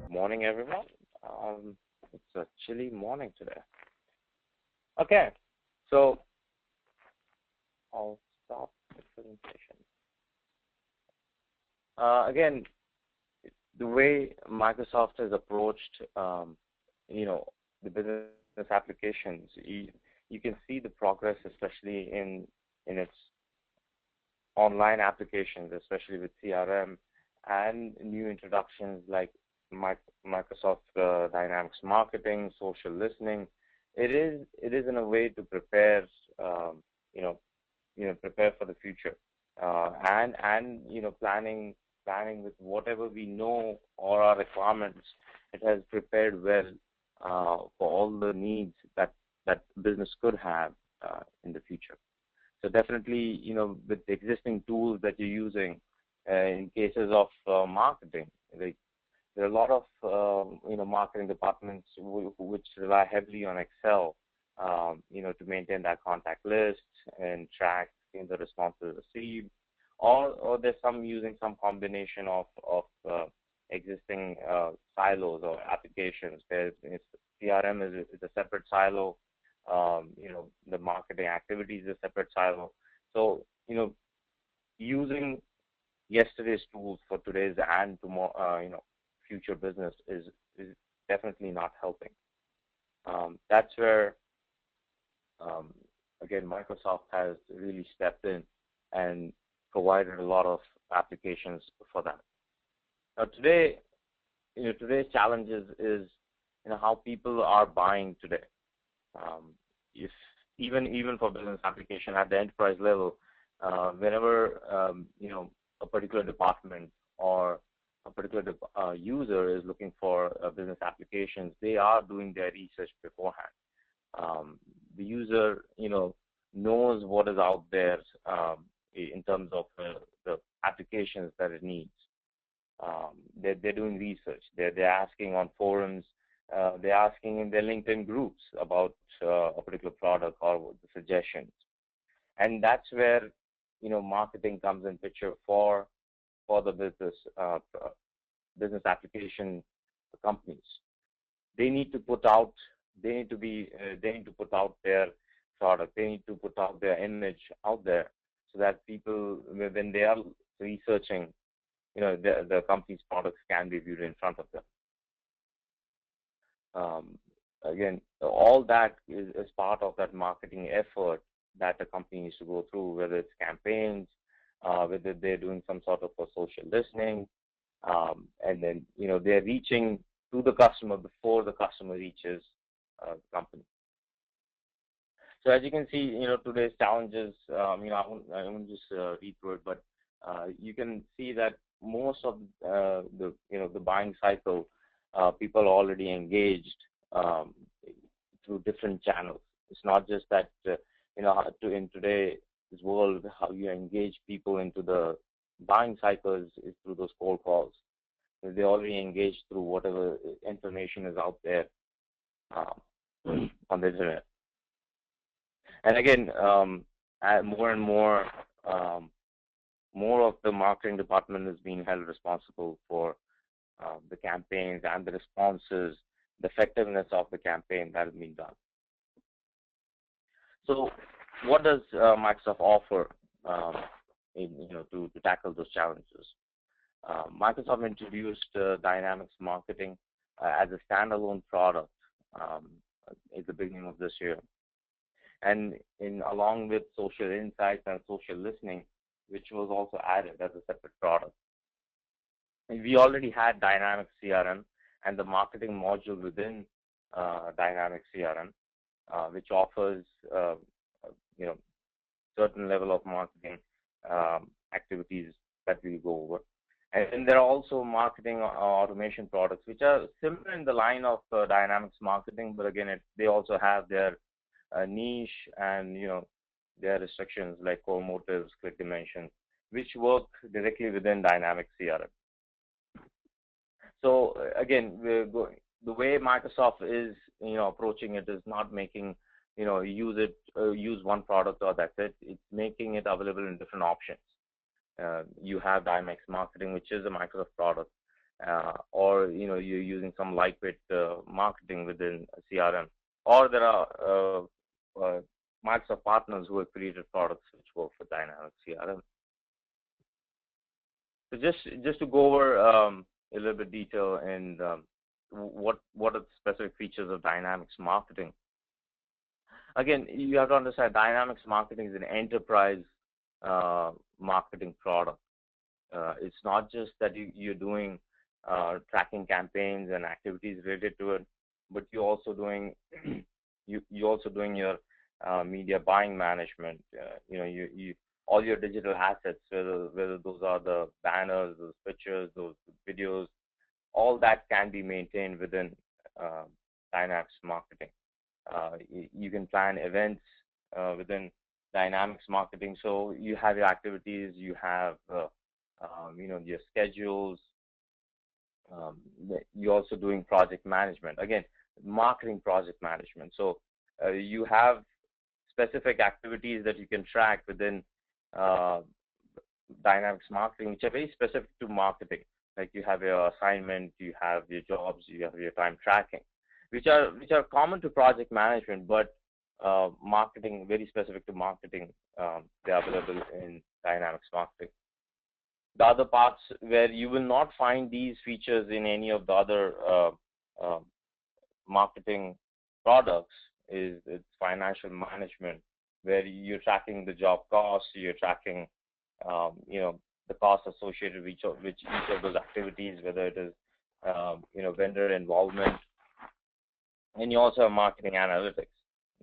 Morning, everyone. It's a chilly morning today. Okay, so I'll stop the presentation. Again, the way Microsoft has approached, the business applications, you can see the progress, especially in its online applications, especially with CRM and new introductions like Microsoft Dynamics Marketing, social listening. It is in a way to prepare, prepare for the future, and planning with whatever we know or our requirements. It has prepared well for all the needs that business could have in the future. So definitely, with the existing tools that you're using, in cases of marketing, there are a lot of marketing departments which rely heavily on Excel, to maintain that contact list and track the responses received, or there's some using some combination of existing silos or applications. CRM is a separate silo. The marketing activities is a separate silo. So using yesterday's tools for today's and tomorrow, future business is definitely not helping. That's where again Microsoft has really stepped in and provided a lot of applications for that. Now today, today's challenges is how people are buying today. If even for business application at the enterprise level, whenever a particular department or a particular user is looking for business applications, they are doing their research beforehand. The user, knows what is out there in terms of the applications that it needs. They're doing research. They're asking on forums. They're asking in their LinkedIn groups about a particular product or the suggestions, and that's where marketing comes in picture for the business application companies. They need to put out their product. They need to put out their image out there so that people, when they are researching, the company's products can be viewed in front of them. Again, all that is part of that marketing effort that the company needs to go through, whether it's campaigns, whether they're doing some sort of a social listening, and then they're reaching to the customer before the customer reaches the company. So as you can see, today's challenges. I won't just read through it, but you can see that most of the buying cycle, people are already engaged through different channels. It's not just that in today's world, how you engage people into the buying cycle is through those cold calls. They already engaged through whatever information is out there on the internet. And again, more and more of the marketing department is being held responsible for the campaigns and the responses, the effectiveness of the campaign that is being done. So, what does Microsoft offer, to tackle those challenges? Microsoft introduced Dynamics Marketing as a standalone product at the beginning of this year, and along with social insights and social listening, which was also added as a separate product. And we already had Dynamics CRM and the marketing module within Dynamics CRM, which offers certain level of marketing activities that we'll go over. And then there are also marketing automation products, which are similar in the line of Dynamics Marketing, but again, they also have their niche and their restrictions like core motives, click dimensions, which work directly within Dynamics CRM. So again, the way Microsoft is approaching it is not making use one product or that's it. It's making it available in different options. You have Dynamics Marketing, which is a Microsoft product, or you're using some lightweight marketing within CRM, or there are Microsoft partners who have created products which work for Dynamics CRM. So just to go over a little bit detail and what are the specific features of Dynamics Marketing. Again, you have to understand Dynamics Marketing is an enterprise marketing product. It's not just that you're doing tracking campaigns and activities related to it, but you're also doing your media buying management. All your digital assets, whether those are the banners, those pictures, those videos, all that can be maintained within Dynamics Marketing. You can plan events within Dynamics Marketing. So you have your activities, you have your schedules. You're also doing project management. Again, marketing project management. So you have specific activities that you can track within Dynamics Marketing, which are very specific to marketing. Like you have your assignment, you have your jobs, you have your time tracking, which are common to project management, but marketing, very specific to marketing. They're available in Dynamics Marketing. The other parts where you will not find these features in any of the other marketing products is it's financial management, where you're tracking the job costs, you're tracking the costs associated with each of those activities, whether it is vendor involvement, and you also have marketing analytics.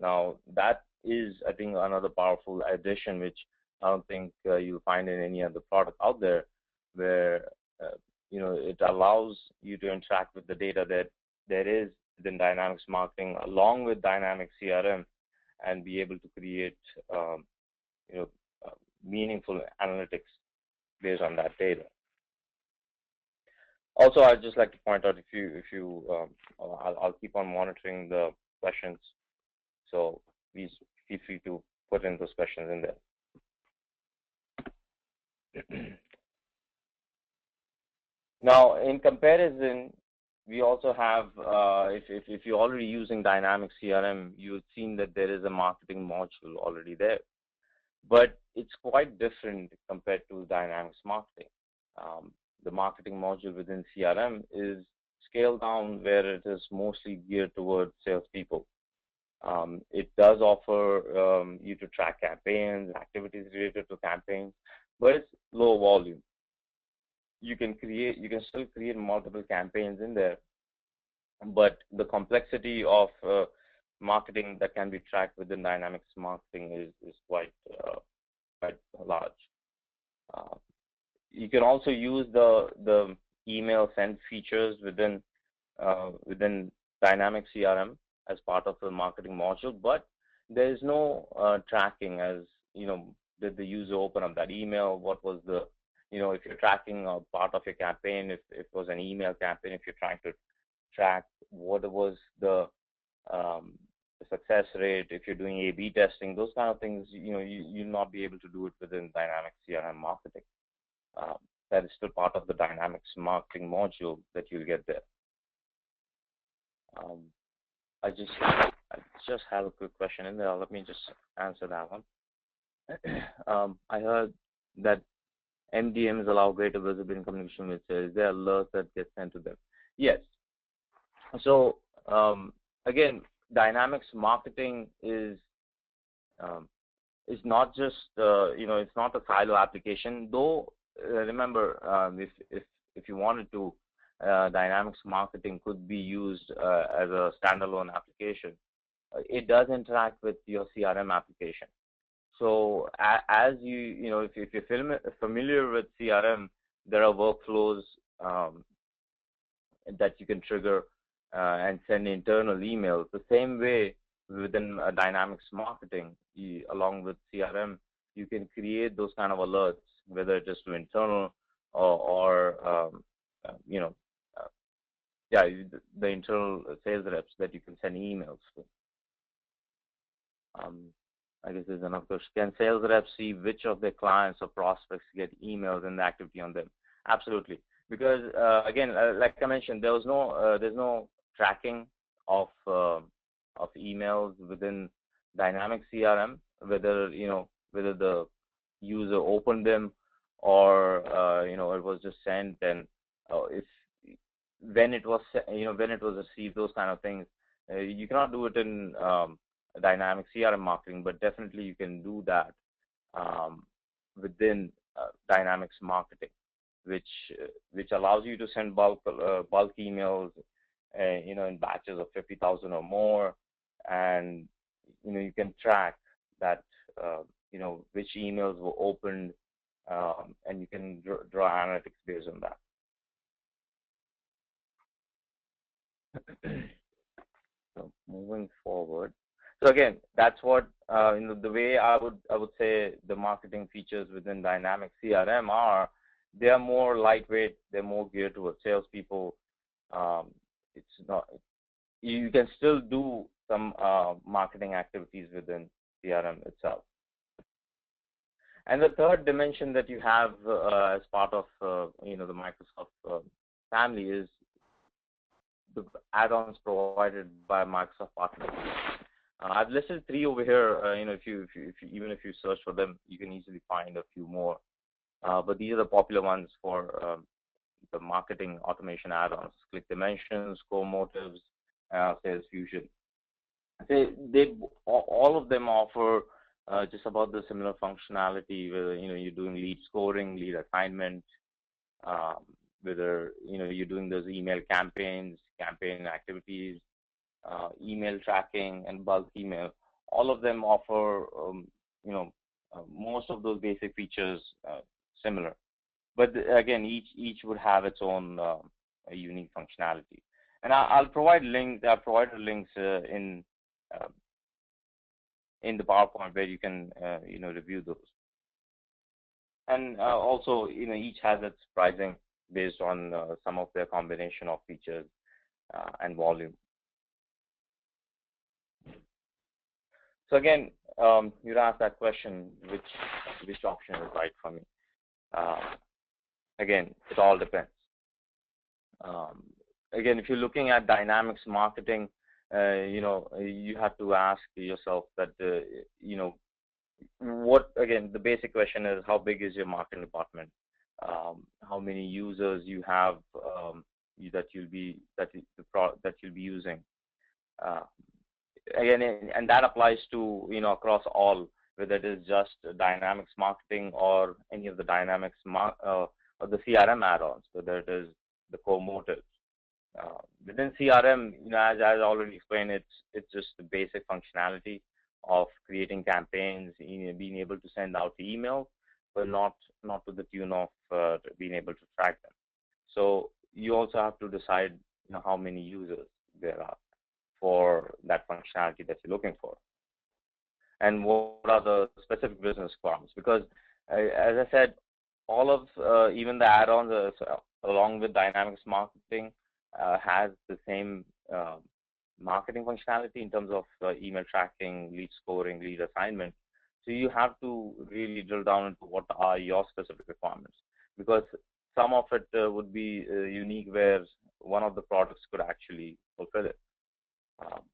Now that is, I think, another powerful addition, which I don't think you'll find in any other product out there, where it allows you to interact with the data that there is within Dynamics Marketing along with Dynamics CRM, and be able to create meaningful analytics based on that data. Also, I'd just like to point out, I'll keep on monitoring the questions, so please feel free to put in those questions in there. Now, in comparison, we also have, if you're already using Dynamics CRM, you've seen that there is a marketing module already there. But it's quite different compared to Dynamics Marketing. The marketing module within CRM is scaled down, where it is mostly geared towards salespeople. It does offer you to track campaigns, activities related to campaigns, but it's low volume. You can still create multiple campaigns in there, but the complexity of marketing that can be tracked within Dynamics Marketing is quite large. You can also use the email send features within Dynamics CRM as part of the marketing module, but there is no tracking. As did the user open up that email? What was the if you're tracking a part of your campaign, if it was an email campaign, if you're trying to track what was the success rate, if you're doing A/B testing, those kind of things, you'll not be able to do it within Dynamics CRM Marketing. That is still part of the Dynamics Marketing module that you'll get there. I just have a quick question in there. Let me just answer that one. I heard that MDMs allow greater visibility in communication with sales. Is there alerts that get sent to them? Yes. So again, Dynamics Marketing is not just it's not a silo application. Though remember, if you wanted to, Dynamics Marketing could be used as a standalone application. It does interact with your CRM application. So as if you're familiar with CRM, there are workflows that you can trigger and send internal emails. The same way within Dynamics Marketing, along with CRM, you can create those kind of alerts, whether it is to internal or the internal sales reps that you can send emails to. I guess there's another question. Can sales reps see which of their clients or prospects get emails and the activity on them? Absolutely, because again, like I mentioned, there's no tracking of emails within Dynamics CRM, whether the user opened them or it was just sent, and if when it was when it was received, those kind of things. You cannot do it in Dynamics CRM marketing, but definitely you can do that within Dynamics marketing, which allows you to send bulk emails, in batches of 50,000 or more, and you can track that, which emails were opened, and you can draw analytics based on that. So moving forward, so again, that's what the way I would say the marketing features within Dynamics CRM are. They are more lightweight. They're more geared towards salespeople. It's not. You can still do some marketing activities within CRM itself. And the third dimension that you have as part of the Microsoft family is the add-ons provided by Microsoft partners. I've listed 3 over here. If you even if you search for them, you can easily find a few more. But these are the popular ones for the marketing automation add-ons: Click Dimensions, Core Motives, Sales Fusion. All of them offer just about the similar functionality. Whether you're doing lead scoring, lead assignment, whether you're doing those email campaigns, campaign activities, email tracking, and bulk email. All of them offer most of those basic features similar, but again, each would have its own unique functionality. And I'll provide links. I've provided links in the PowerPoint where you can review those. And also, each has its pricing based on some of their combination of features and volume. So again, you'd ask that question: which option is right for me? Again, it all depends. Again, if you're looking at Dynamics marketing, you have to ask yourself that again, the basic question is, how big is your marketing department? How many users you have that you'll be using? Again, and that applies to across all, whether it is just Dynamics marketing or any of the Dynamics or the CRM add-ons, whether it is the core motives. Within CRM, as I already explained, it's just the basic functionality of creating campaigns, being able to send out emails, but not to the tune of being able to track them. So you also have to decide how many users there are for that functionality that you're looking for, and what are the specific business requirements. Because as I said, all of even the add-ons along with Dynamics marketing has the same marketing functionality in terms of email tracking, lead scoring, lead assignment. So you have to really drill down into what are your specific requirements, because some of it would be unique, where one of the products could actually fulfill it.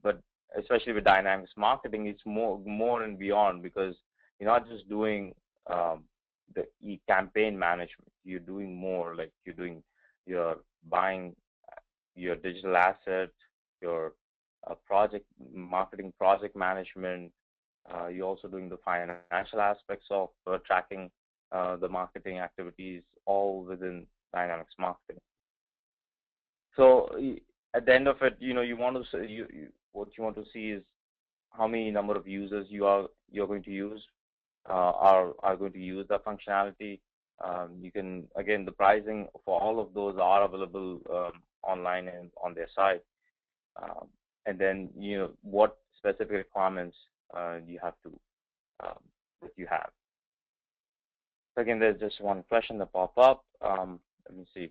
But especially with Dynamics marketing, it's more and beyond, because you're not just doing the campaign management. You're doing more, like you're buying your digital asset, your marketing project management. You're also doing the financial aspects of tracking the marketing activities, all within Dynamics marketing. So at the end of it, what you want to see is how many number of users you're going to use are going to use that functionality. You can, again, the pricing for all of those are available online and on their site. And then what specific requirements you have that you have. So again, there's just one question that popped up. Let me see.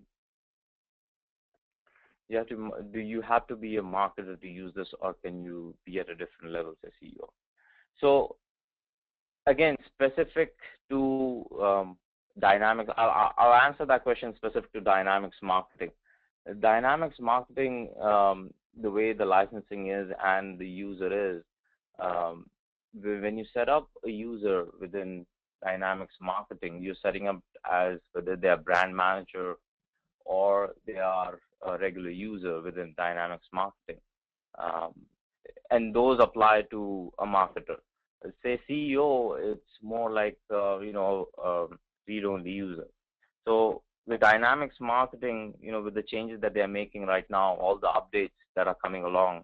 Do you have to be a marketer to use this, or can you be at a different level as a CEO? So again, specific to Dynamics, I'll answer that question specific to Dynamics marketing. Dynamics marketing, the way the licensing is and the user is, when you set up a user within Dynamics marketing, you're setting up as whether they're brand manager or they are a regular user within Dynamics marketing. Um, and those apply to a marketer. Say CEO, it's more like read-only user. So with Dynamics marketing, with the changes that they're making right now, all the updates that are coming along,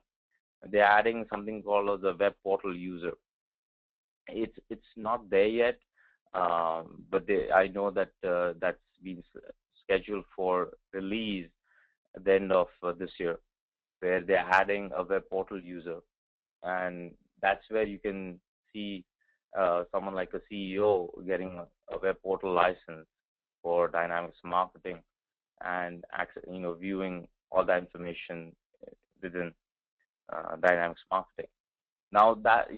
they're adding something called the web portal user. It's not there yet, but I know that that's been scheduled for release at the end of this year, where they're adding a web portal user, and that's where you can see someone like a CEO getting a web portal license for Dynamics marketing and viewing all that information within Dynamics marketing. Now that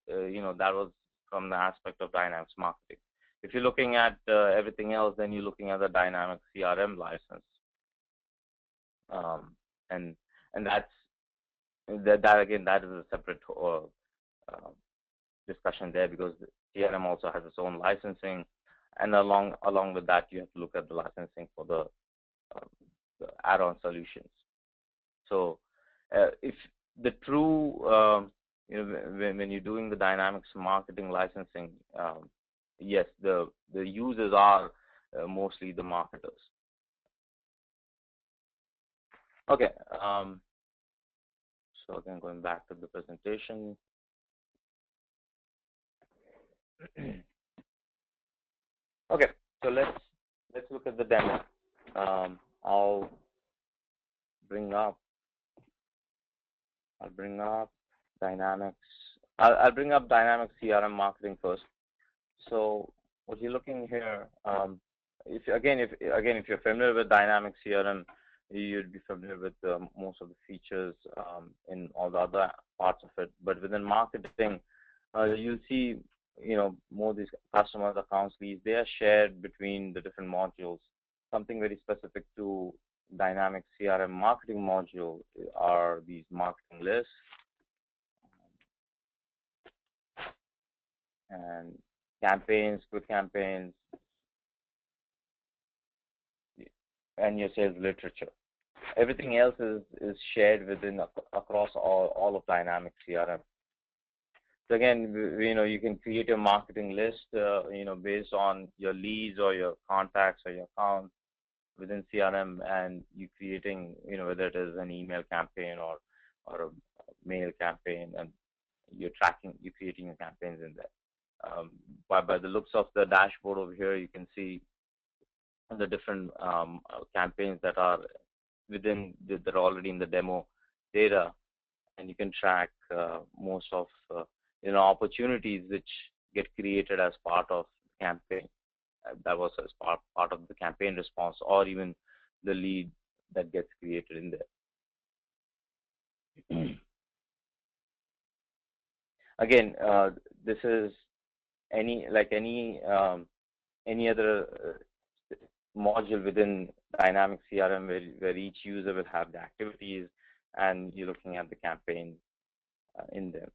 was from the aspect of Dynamics marketing. If you're looking at everything else, then you're looking at the Dynamics CRM license, and that again, that is a separate discussion there, because the CRM also has its own licensing, and along with that, you have to look at the licensing for the add-on solutions. So if the true when you're doing the Dynamics marketing licensing, yes, the users are mostly the marketers. Okay, so again, going back to the presentation. Okay, so let's look at the demo. I'll bring up Dynamics. I'll bring up Dynamics CRM marketing first. So what you're looking here, if you're familiar with Dynamics CRM, you'd be familiar with most of the features in all the other parts of it. But within marketing, you'll see, more of these customers, accounts, leads, they are shared between the different modules. Something very specific to Dynamics CRM marketing module are these marketing lists and campaigns, quick campaigns, and your sales literature. Everything else is shared within across all of Dynamics CRM. So again, you can create a marketing list, based on your leads or your contacts or your accounts within CRM, and you creating, whether it is an email campaign or a mail campaign, and you're creating your campaigns in there. By the looks of the dashboard over here, you can see the different campaigns that are that are already in the demo data, and you can track most of opportunities which get created as part of the campaign. That was as part of the campaign response, or even the lead that gets created in there. Again, this is any other module within Dynamics CRM where each user will have the activities, and you're looking at the campaign in there.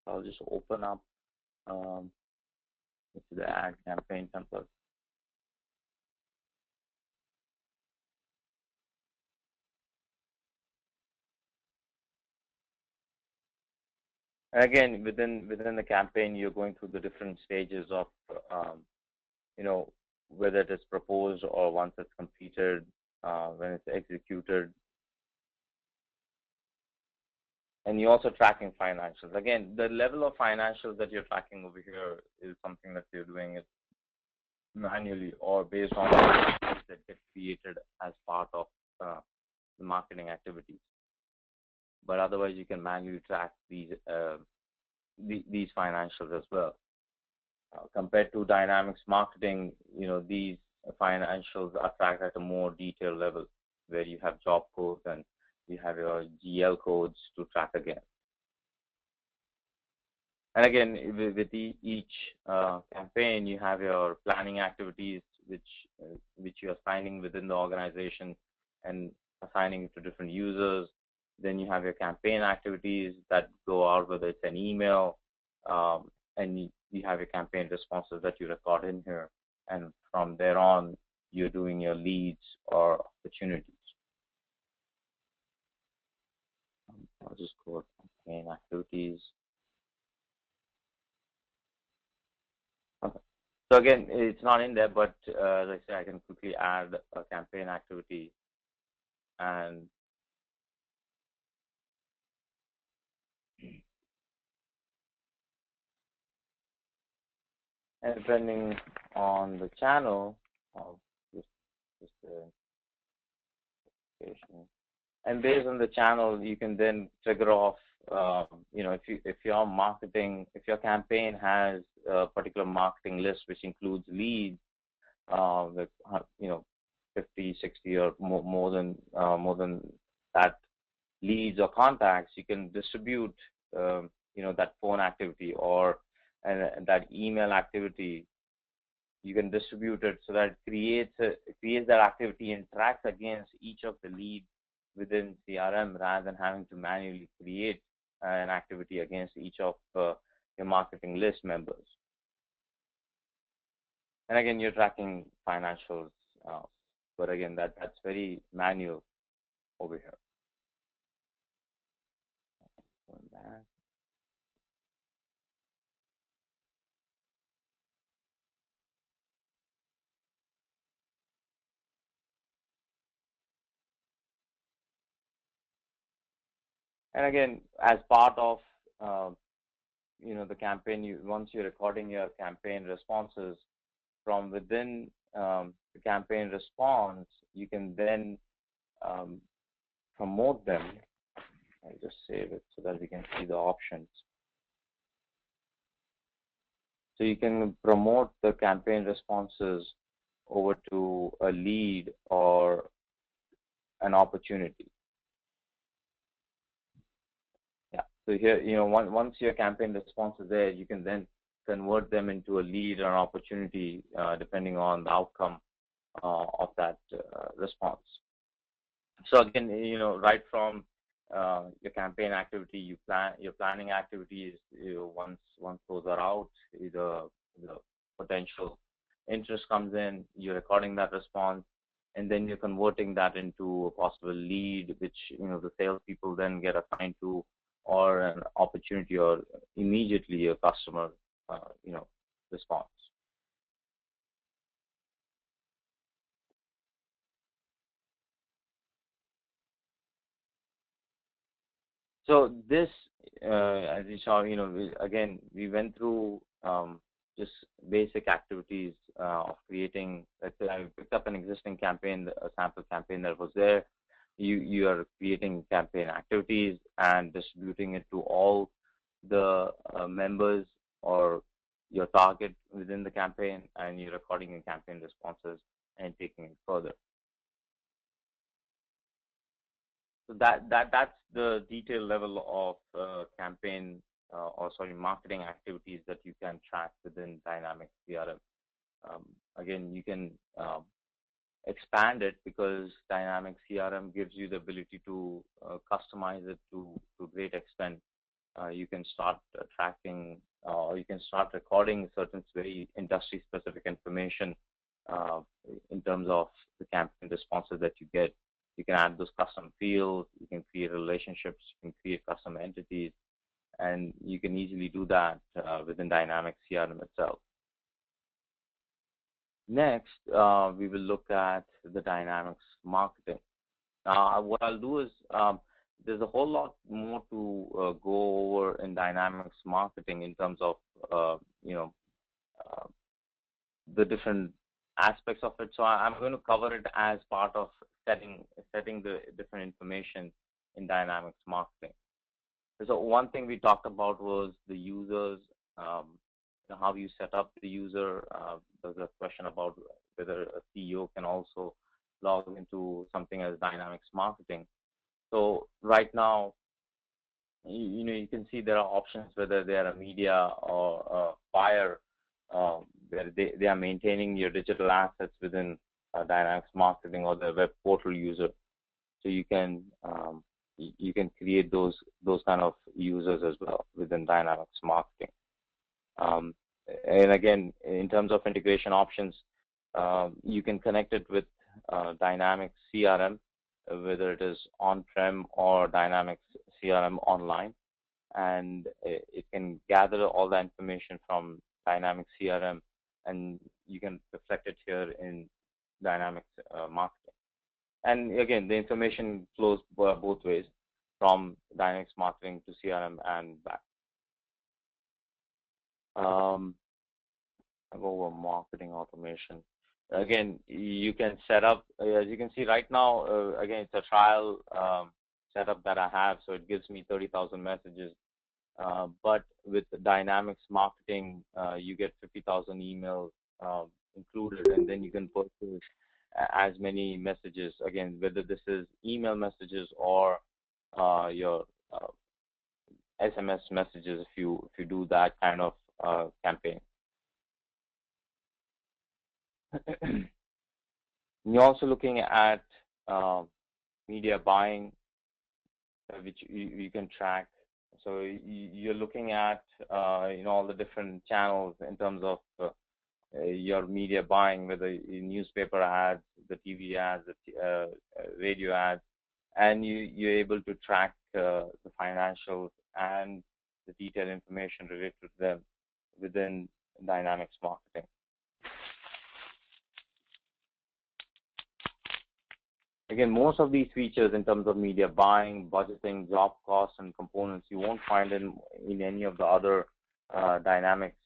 I'll just open up the add campaign template. And again, within the campaign, you're going through the different stages of, whether it is proposed or once it's completed, when it's executed. And you're also tracking financials. Again, the level of financials that you're tracking over here is something that you're doing it manually or based on the that get created as part of the marketing activities. But otherwise, you can manually track these financials as well. Compared to Dynamics marketing, these financials are tracked at a more detailed level, where you have job codes and you have your GL codes to track again. And again, with each campaign, you have your planning activities, which you are assigning within the organization and assigning to different users. Then you have your campaign activities that go out, whether it's an email, and you have your campaign responses that you record in here. And from there on, you're doing your leads or opportunities. I'll just go to campaign activities. Okay. So again, it's not in there, but as I say, I can quickly add a campaign activity and depending on the channel of just and based on the channel, you can then trigger off. If your marketing, if your campaign has a particular marketing list which includes leads, with 50, 60, or more than that leads or contacts, you can distribute that phone activity or that email activity. You can distribute it so that it creates that activity and tracks against each of the leads within CRM rather than having to manually create an activity against each of your marketing list members. And again, you're tracking financials, but again, that's very manual over here. And again, as part of the campaign, once you're recording your campaign responses from within the campaign response, you can then promote them. I'll just save it so that we can see the options. So you can promote the campaign responses over to a lead or an opportunity. So here, once your campaign response is there, you can then convert them into a lead or an opportunity, depending on the outcome of that response. So again, right from your campaign activity, your planning activities. Once those are out, the potential interest comes in. You're recording that response, and then you're converting that into a possible lead, which the salespeople then get assigned to, or an opportunity, or immediately a customer, response. So this, as you saw, again, we went through just basic activities of creating. Let's say I picked up an existing campaign, a sample campaign that was there. You are creating campaign activities and distributing it to all the members or your target within the campaign, and you're recording your campaign responses and taking it further. So that's the detailed level of campaign marketing activities that you can track within Dynamics CRM. Again, you can expand it because Dynamics CRM gives you the ability to customize it to great extent. You can start tracking, or you can start recording certain very industry-specific information in terms of the campaign responses that you get. You can add those custom fields, you can create relationships, you can create custom entities, and you can easily do that within Dynamics CRM itself. Next, we will look at the Dynamics marketing. What I'll do is, there's a whole lot more to go over in Dynamics marketing in terms of, the different aspects of it. So I'm going to cover it as part of setting the different information in Dynamics marketing. So one thing we talked about was the users, how you set up the user. There's a question about whether a CEO can also log into something as Dynamics marketing. So right now, you can see there are options whether they are a media or a buyer, where they are maintaining your digital assets within Dynamics Marketing or the web portal user. So you can create those kind of users as well within Dynamics Marketing. Um, and again, in terms of integration options, you can connect it with Dynamics CRM, whether it is on-prem or Dynamics CRM online, and it can gather all the information from Dynamics CRM, and you can reflect it here in Dynamics Marketing. And again, the information flows both ways, from Dynamics Marketing to CRM and back. I'll go over marketing automation. Again, you can set up, as you can see right now, again, it's a trial setup that I have, so it gives me 30,000 messages. But with Dynamics Marketing, you get 50,000 emails included, and then you can purchase as many messages, again, whether this is email messages or your SMS messages, if you do that kind of campaign. You're also looking at media buying, which you can track. So you're looking at all the different channels in terms of your media buying, whether newspaper ads, the TV ads, the radio ads, and you're able to track the financials and the detailed information related to them within Dynamics Marketing. Again, most of these features in terms of media buying, budgeting, job costs, and components, you won't find in any of the other Dynamics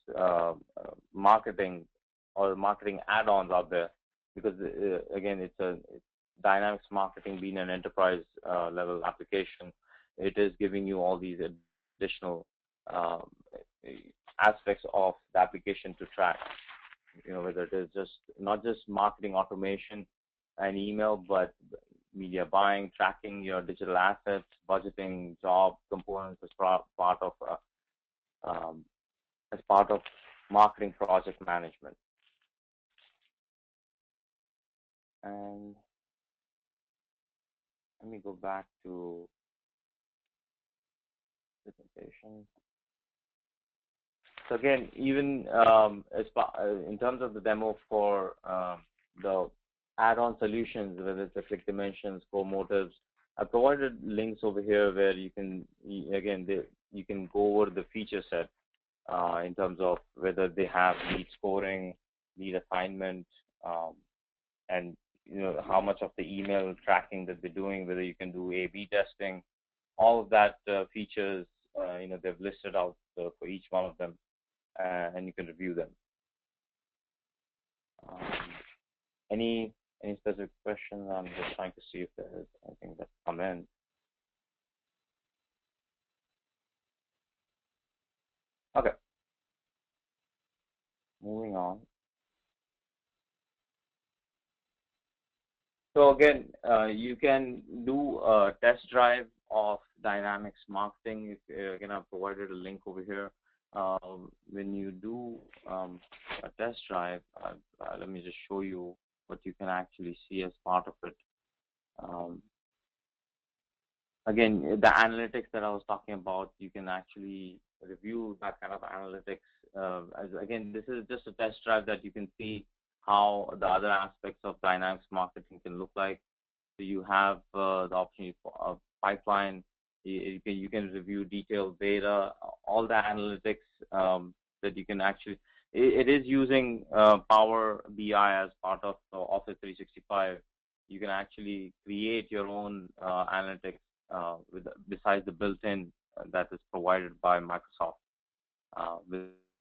marketing or marketing add-ons out there, because again, it's Dynamics Marketing being an enterprise level application. It is giving you all these additional aspects of the application to track. Whether it is not just marketing automation and email, but media buying, tracking your digital assets, budgeting, job components as part of marketing project management. And let me go back to presentation. So again, even in terms of the demo for the add-on solutions, whether it's the click dimensions, core motives, I provided links over here where you can go over the feature set in terms of whether they have lead scoring, lead assignment, and how much of the email tracking that they're doing, whether you can do A/B testing, all of that features, they've listed out for each one of them, and you can review them. Any specific questions? I'm just trying to see if there's anything that's come in. Okay. Moving on. So again, you can do a test drive of Dynamics Marketing. Again, I've provided a link over here. When you do a test drive, let me just show you what you can actually see as part of it. Again, the analytics that I was talking about, you can actually review that kind of analytics. Again, this is just a test drive that you can see how the other aspects of Dynamics Marketing can look like. So you have the option for pipeline. You can review detailed data, all the analytics that you can actually. It is using Power BI as part of Office 365. You can actually create your own analytics besides the built-in that is provided by Microsoft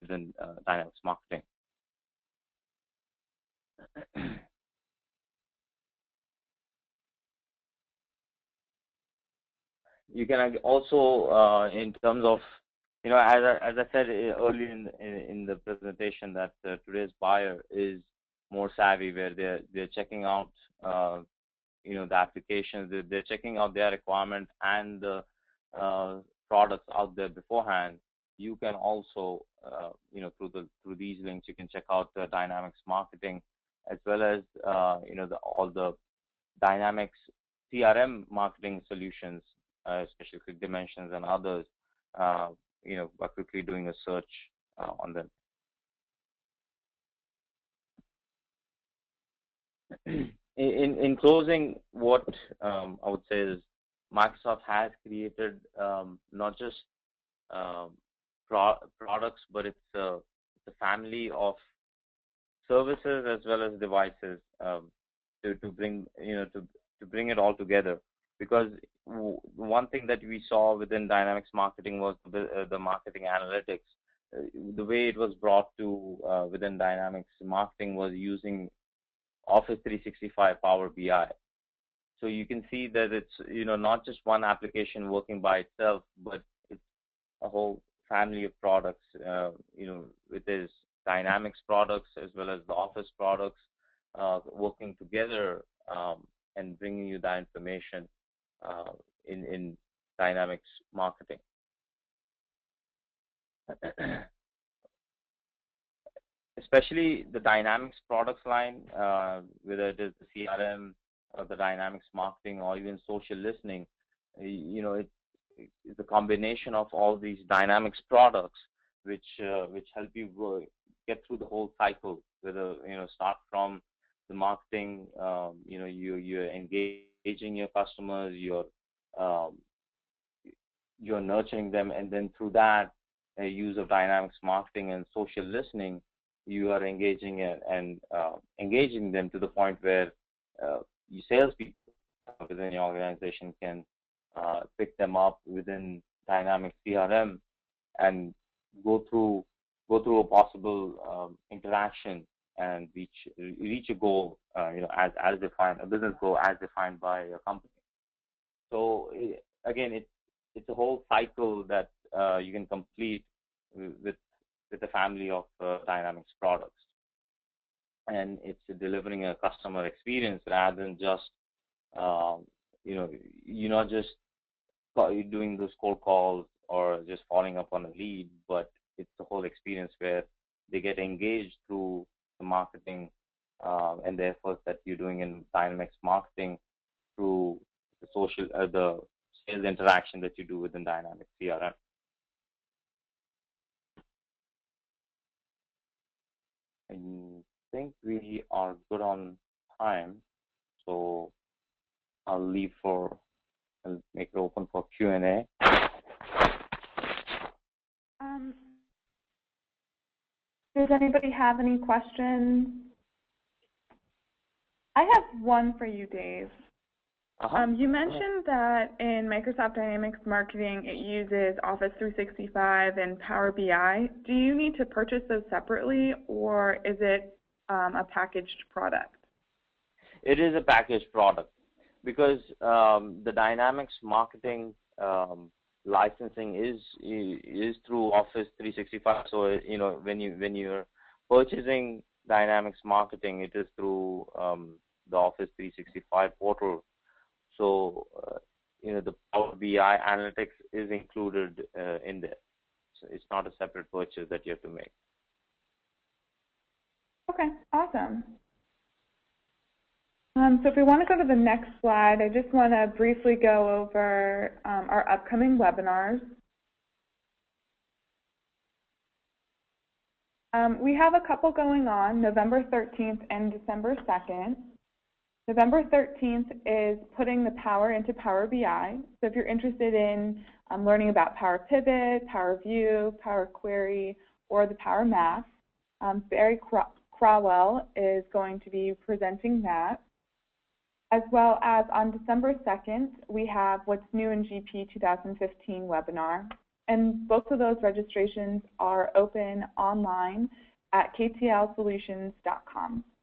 within Dynamics Marketing. You can also, in terms of, as I said earlier in the presentation, that today's buyer is more savvy, where they're checking out, the applications, they're checking out their requirements and the products out there beforehand, you can also, through these links, you can check out the Dynamics marketing, as well as, all the Dynamics CRM marketing solutions, especially Quick Dimensions and others, by quickly doing a search on them. In closing, what I would say is Microsoft has created not just products, but it's a family of services as well as devices to bring to bring it all together. Because one thing that we saw within Dynamics marketing was the marketing analytics. The way it was brought to within Dynamics marketing was using Office 365 Power BI. So you can see that it's not just one application working by itself, but it's a whole family of products. With this Dynamics products as well as the Office products working together and bringing you that information in Dynamics marketing. Especially the Dynamics products line, whether it is the CRM or the Dynamics marketing or even social listening, it's a combination of all these Dynamics products which help you get through the whole cycle. Whether start from the marketing, you're engaging your customers, you're nurturing them, and then through that use of Dynamics marketing and social listening, you are engaging and engaging them to the point where you salespeople within your organization can pick them up within Dynamics CRM and go through a possible interaction and reach a goal, as defined, a business goal as defined by a company. So again, it's a whole cycle that you can complete with a family of Dynamics products, and it's delivering a customer experience rather than just you're not just doing those cold calls or just following up on a lead, but it's the whole experience where they get engaged through the marketing and the efforts that you're doing in Dynamics marketing through the the sales interaction that you do within Dynamics CRM. I think we are good on time, so I'll make it open for Q&A. Does anybody have any questions? I have one for you, Dave. You mentioned that in Microsoft Dynamics Marketing, it uses Office 365 and Power BI. Do you need to purchase those separately, or is it a packaged product? It is a packaged product because the Dynamics Marketing licensing is through Office 365. So when you're purchasing Dynamics Marketing, it is through the Office 365 portal. So, the Power BI analytics is included in there. So it's not a separate purchase that you have to make. Okay, awesome. So if we want to go to the next slide, I just want to briefly go over our upcoming webinars. We have a couple going on, November 13th and December 2nd. November 13th is putting the power into Power BI. So if you're interested in learning about Power Pivot, Power View, Power Query, or the Power Map, Barry Crowell is going to be presenting that. As well as on December 2nd, we have What's New in GP 2015 webinar. And both of those registrations are open online at ktlsolutions.com.